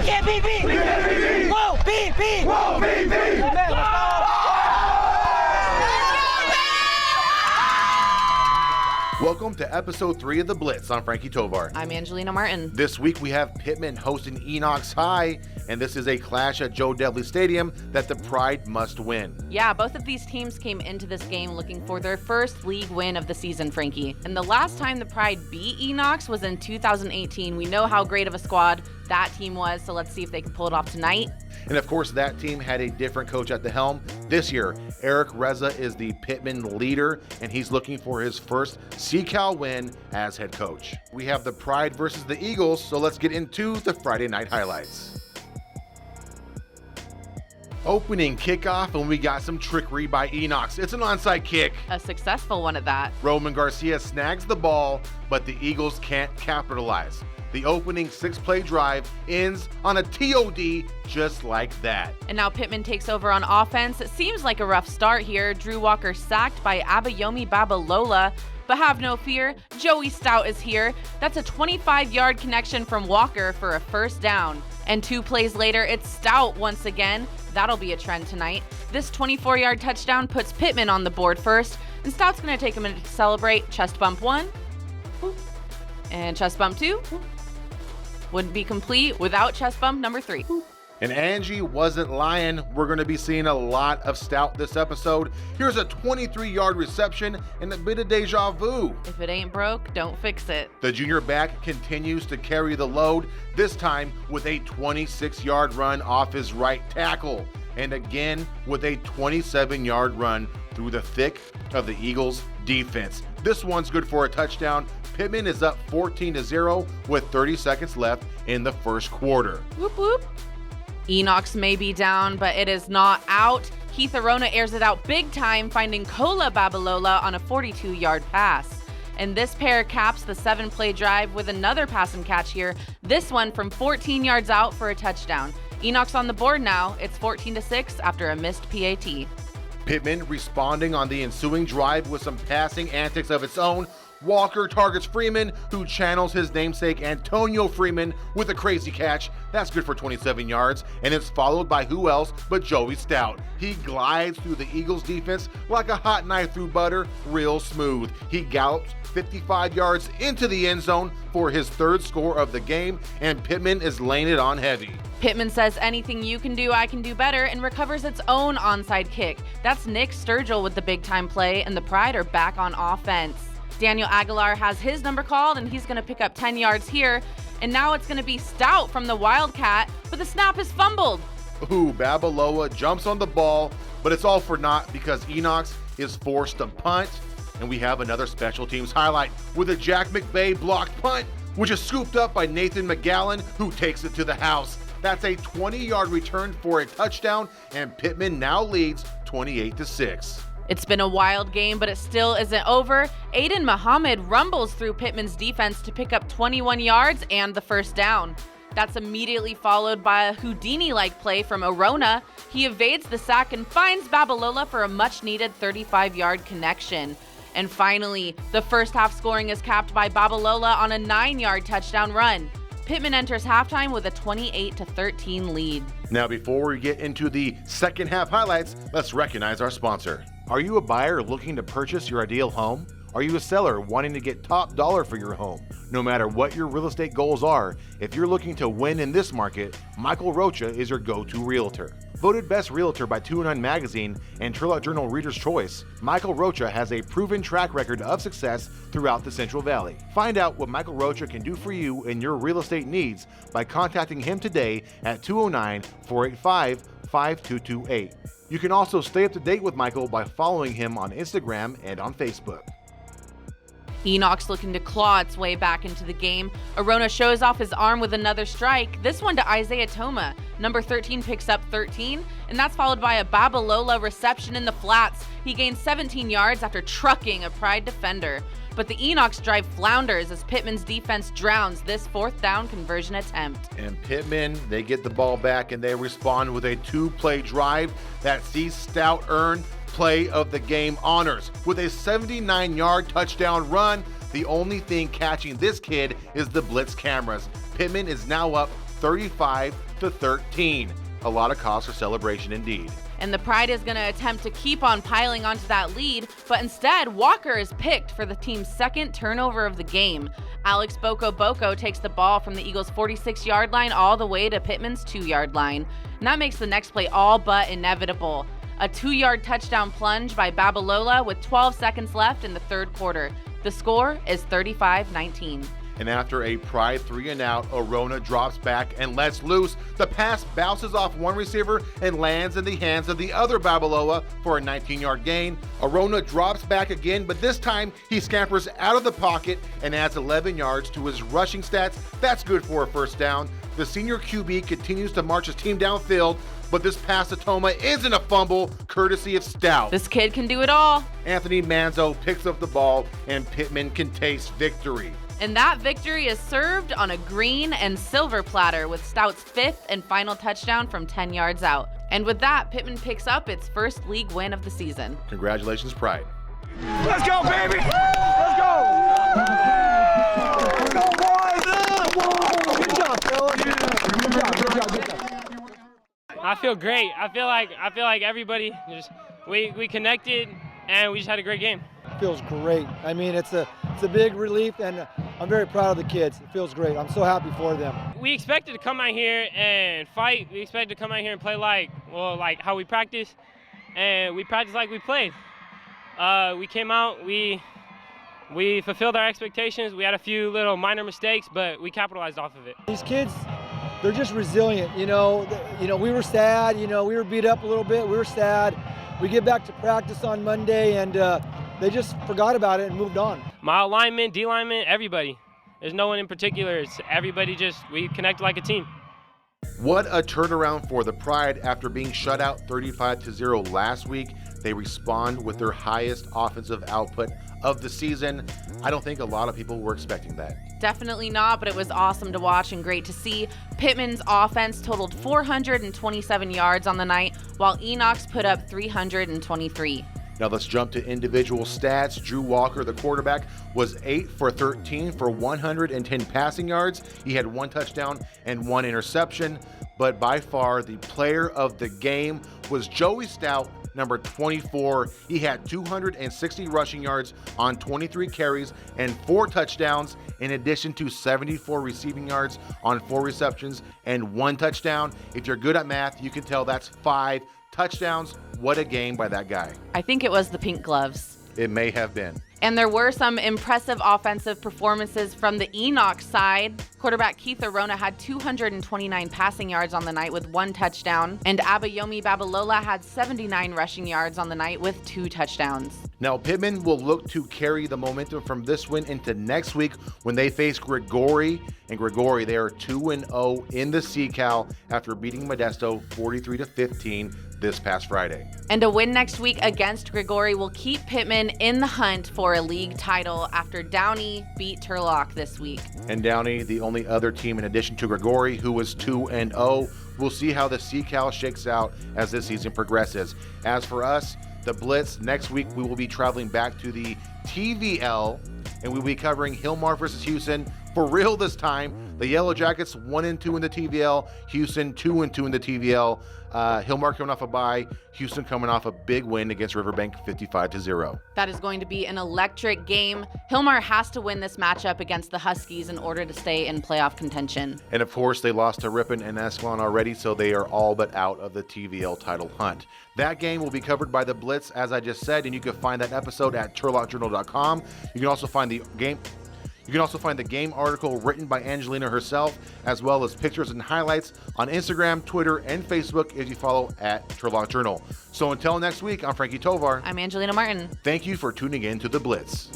can't be beat. Whoa, beat. Whoa, beat. Welcome to episode 3 of the Blitz. I'm Frankie Tovar. I'm Angelina Martin. This week we have Pitman hosting Enochs High, and this is a clash at Joe Devley Stadium that the Pride must win. Yeah, both of these teams came into this game looking for their first league win of the season, Frankie. And the last time the Pride beat Enochs was in 2018. We know how great of a squad that team was, so let's see if they can pull it off tonight. And of course, that team had a different coach at the helm. This year, Eric Reza is the Pitman leader, and he's looking for his first CCAL win as head coach. We have the Pride versus the Eagles, so let's get into the Friday night highlights. Opening kickoff, and we got some trickery by Enochs. It's an onside kick. A successful one at that. Roman Garcia snags the ball, but the Eagles can't capitalize. The opening 6-play drive ends on a TOD just like that. And now Pitman takes over on offense. It seems like a rough start here. Drew Walker sacked by Abayomi Babalola. But have no fear, Joey Stout is here. That's a 25-yard connection from Walker for a first down. And 2 plays later, it's Stout once again. That'll be a trend tonight. This 24-yard touchdown puts Pitman on the board first, and Stout's going to take a minute to celebrate. Chest bump 1, and chest bump 2. Wouldn't be complete without chest bump number 3. And Angie wasn't lying. We're going to be seeing a lot of Stout this episode. Here's a 23-yard reception and a bit of deja vu. If it ain't broke, don't fix it. The junior back continues to carry the load, this time with a 26-yard run off his right tackle. And again with a 27-yard run through the thick of the Eagles' defense. This one's good for a touchdown. Pitman is up 14-0 with 30 seconds left in the first quarter. Whoop, whoop. Enochs may be down, but it is not out. Keith Arona airs it out big time, finding Kola Babalola on a 42-yard pass. And this pair caps the 7-play drive with another pass and catch here, this one from 14 yards out for a touchdown. Enochs on the board now. It's 14-6 after a missed PAT. Pitman responding on the ensuing drive with some passing antics of its own. Walker targets Freeman, who channels his namesake Antonio Freeman with a crazy catch. That's good for 27 yards, and it's followed by who else but Joey Stout. He glides through the Eagles defense like a hot knife through butter, real smooth. He gallops 55 yards into the end zone for his 3rd score of the game, and Pitman is laying it on heavy. Pitman says anything you can do, I can do better, and recovers its own onside kick. That's Nick Sturgill with the big-time play, and the Pride are back on offense. Daniel Aguilar has his number called, and he's going to pick up 10 yards here. And now it's going to be Stout from the Wildcat, but the snap is fumbled. Ooh, Babalola jumps on the ball, but it's all for naught because Enochs is forced to punt. And we have another special teams highlight with a Jack McVay blocked punt, which is scooped up by Nathan McGowan, who takes it to the house. That's a 20-yard return for a touchdown, and Pitman now leads 28-6. It's been a wild game, but it still isn't over. Aiden Muhammad rumbles through Pitman's defense to pick up 21 yards and the first down. That's immediately followed by a Houdini-like play from Arona. He evades the sack and finds Babalola for a much-needed 35-yard connection. And finally, the first half scoring is capped by Babalola on a 9-yard touchdown run. Pitman enters halftime with a 28-13 lead. Now, before we get into the second half highlights, let's recognize our sponsor. Are you a buyer looking to purchase your ideal home? Are you a seller wanting to get top dollar for your home? No matter what your real estate goals are, if you're looking to win in this market, Michael Rocha is your go-to realtor. Voted Best Realtor by 209 Magazine and Turlock Journal Reader's Choice, Michael Rocha has a proven track record of success throughout the Central Valley. Find out what Michael Rocha can do for you and your real estate needs by contacting him today at 209-485-5228. You can also stay up to date with Michael by following him on Instagram and on Facebook. Enochs looking to claw its way back into the game. Arona shows off his arm with another strike, this one to Isaiah Toma. Number 13 picks up 13, and that's followed by a Babalola reception in the flats. He gains 17 yards after trucking a Pride defender. But the Enochs drive flounders as Pitman's defense drowns this fourth down conversion attempt. And Pitman, they get the ball back and they respond with a two-play drive that sees Stout earn play of the game honors with a 79-yard touchdown run. The only thing catching this kid is the Blitz cameras. Pitman is now up 35-13. A lot of cause for celebration indeed. And the Pride is going to attempt to keep on piling onto that lead, but instead, Walker is picked for the team's second turnover of the game. Alex Boko takes the ball from the Eagles' 46-yard line all the way to Pitman's 2-yard line. And that makes the next play all but inevitable. A 2-yard touchdown plunge by Babalola with 12 seconds left in the third quarter. The score is 35-19. And after a Pride 3-and-out, Arona drops back and lets loose. The pass bounces off one receiver and lands in the hands of the other Babalola for a 19-yard gain. Arona drops back again, but this time he scampers out of the pocket and adds 11 yards to his rushing stats. That's good for a first down. The senior QB continues to march his team downfield, but this pass to Toma isn't a fumble, courtesy of Stout. This kid can do it all. Anthony Manzo picks up the ball, and Pitman can taste victory. And that victory is served on a green and silver platter with Stout's 5th and final touchdown from 10 yards out. And with that, Pitman picks up its first league win of the season. Congratulations, Pride. Let's go, baby! Let's go! Let's go, boys! Good job, fellas. Good job. I feel great. I feel like everybody just we connected and we just had a great game. Feels great. I mean, it's a big relief, and I'm very proud of the kids. It feels great. I'm so happy for them. We expected to come out here and fight. We expected to come out here and play like how we practice, and we practiced like we played. We came out, we fulfilled our expectations. We had a few little minor mistakes, but we capitalized off of it. These kids, they're just resilient. You know, we were sad. You know, we were beat up a little bit. We were sad. We get back to practice on Monday, and they just forgot about it and moved on. My linemen, D linemen, everybody. There's no one in particular. It's everybody we connect like a team. What a turnaround for the Pride after being shut out 35-0 last week. They respond with their highest offensive output of the season. I don't think a lot of people were expecting that. Definitely not, but it was awesome to watch and great to see. Pitman's offense totaled 427 yards on the night, while Enochs put up 323. Now let's jump to individual stats. Drew Walker, the quarterback, was 8 for 13 for 110 passing yards. He had 1 touchdown and 1 interception, but by far the player of the game was Joey Stout, number 24. He had 260 rushing yards on 23 carries and 4 touchdowns, in addition to 74 receiving yards on 4 receptions and 1 touchdown. If you're good at math, you can tell that's 5 touchdowns. What a game by that guy. I think it was the pink gloves. It may have been. And there were some impressive offensive performances from the Enoch side. Quarterback Keith Arona had 229 passing yards on the night with 1 touchdown, and Abayomi Babalola had 79 rushing yards on the night with 2 touchdowns. Now, Pitman will look to carry the momentum from this win into next week when they face Grigori. And Grigori, they are 2-0 in the CCAL after beating Modesto 43-15 this past Friday. And a win next week against Grigori will keep Pitman in the hunt for a league title after Downey beat Turlock this week. And Downey, the only other team in addition to Grigori, who was 2-0. We'll see how the CCAL shakes out as this season progresses. As for us, the Blitz, next week we will be traveling back to the TVL, and we'll be covering Hillmar versus Houston. For real this time, the Yellow Jackets 1-2 in the TVL, Houston 2-2 in the TVL. Hillmar coming off a bye, Houston coming off a big win against Riverbank 55-0. That is going to be an electric game. Hillmar has to win this matchup against the Huskies in order to stay in playoff contention. And of course, they lost to Ripon and Escalon already, so they are all but out of the TVL title hunt. That game will be covered by the Blitz, as I just said, and you can find that episode at turlockjournal.com. You can also find the game. You can also find the game article written by Angelina herself, as well as pictures and highlights on Instagram, Twitter, and Facebook if you follow at Turlock Journal. So until next week, I'm Frankie Tovar. I'm Angelina Martin. Thank you for tuning in to The Blitz.